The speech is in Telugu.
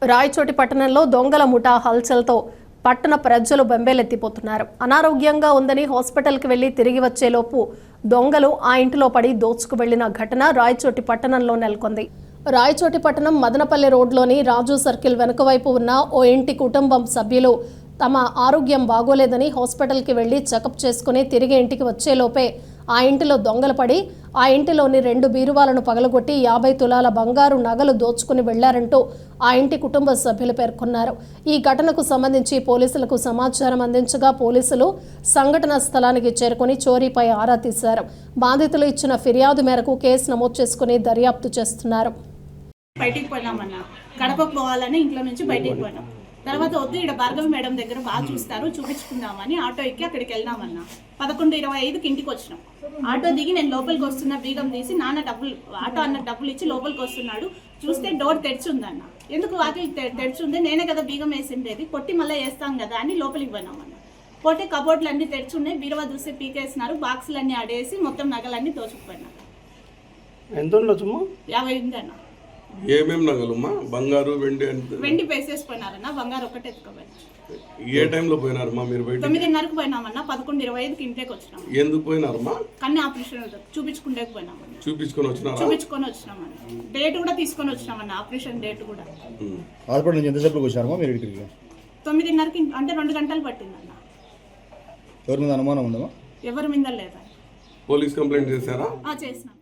రాయచోటి పట్టణంలో దొంగల ముఠా హల్చల్తో పట్టణ ప్రజలు బెంబేలెత్తిపోతున్నారు. అనారోగ్యంగా ఉందని హాస్పిటల్కి వెళ్లి తిరిగి వచ్చేలోపు దొంగలు ఆ ఇంటిలో పడి దోచుకు వెళ్లిన ఘటన రాయచోటి పట్టణంలో నెలకొంది. రాయచోటి పట్టణం మదనపల్లి రోడ్లోని రాజు సర్కిల్ వెనుక వైపు ఉన్న ఓ ఇంటి కుటుంబం సభ్యులు తమ ఆరోగ్యం బాగోలేదని హాస్పిటల్కి వెళ్లి చెకప్ చేసుకుని తిరిగి ఇంటికి వచ్చేలోపే ఆ ఇంటిలో దొంగలు పడి ఆ ఇంటిలోని 2 బీరువాలను పగలగొట్టి 50 తులాల బంగారు నగలు దోచుకుని వెళ్లారంటూ ఆ ఇంటి కుటుంబ సభ్యులు పేర్కొన్నారు. ఈ ఘటనకు సంబంధించి పోలీసులకు సమాచారం అందించగా పోలీసులు సంఘటనా స్థలానికి చేరుకుని చోరీపై ఆరా తీశారు. బాధితులు ఇచ్చిన ఫిర్యాదు మేరకు కేసు నమోదు చేసుకుని దర్యాప్తు చేస్తున్నారు. బయటికి పోయినామన్నా, కడపకు పోవాలని ఇంట్లో నుంచి బయటికి పోయినాం. తర్వాత వద్దు, ఇక్కడ భార్గవి మేడం దగ్గర బాగా చూస్తారు, చూపించుకుందామని ఆటో ఎక్కి అక్కడికి వెళ్ళినామన్నా. 11:25కి ఇంటికి వచ్చినాం. ఆటో దిగి నేను లోపలికి వస్తున్నా, బీగం తీసి నాన్న ఆటో అన్న డబ్బులు ఇచ్చి లోపలికి వస్తున్నాడు. చూస్తే డోర్ తెరిచి ఉందన్న. ఎందుకు వాకిలి తెరిచి ఉంది, నేనే కదా బీగం వేసిండేది, కొట్టి మళ్ళీ వేస్తాం కదా అని లోపలికి పోయినామన్న. పోతే కబోర్డ్లు అన్నీ తెరిచి ఉన్నాయి, బీరువా చూస్తే పీకేసినారు, బాక్సులు అన్నీ ఆడేసి మొత్తం నగలన్నీ దోచుకుపోయినారు. ఎంత ఉండొచ్చు? 50 ఉందన్న. ఏమేమి నగలమ్మా? బంగారు, వెండి? వెండి వేసేసిపోయినారన్న, బంగారు ఒకటే ఎత్తుకుపోయినారు. ఏ టైంలో పోయినారమ్మా మీరు బయట? 9:30కి పోయినామన్నా, 11:25కి ఇంటికి వచ్చినాం. ఎందుకు పోయినారమ్మా? కన్నీ ఆపరేషన్ చూపించుకుంటే పోయినామన్నా. చూపించుకొని వచ్చినామన్నా. డేట్ కూడా తీసుకొని వచ్చినామన్నా, ఆపరేషన్ డేట్ కూడా. హాస్పిటల్ నుంచి ఎంతసేపు వచ్చారమ్మా మీరు ఇక్కడికి? 9:30కి, అంటే 2 గంటలు పట్టిందన్న. ఎవరి మీద అనుమానం ఉందమ్మా? ఎవరి మీద లేదా? పోలీస్ కంప్లైంట్ చేశారా? చేసినాం.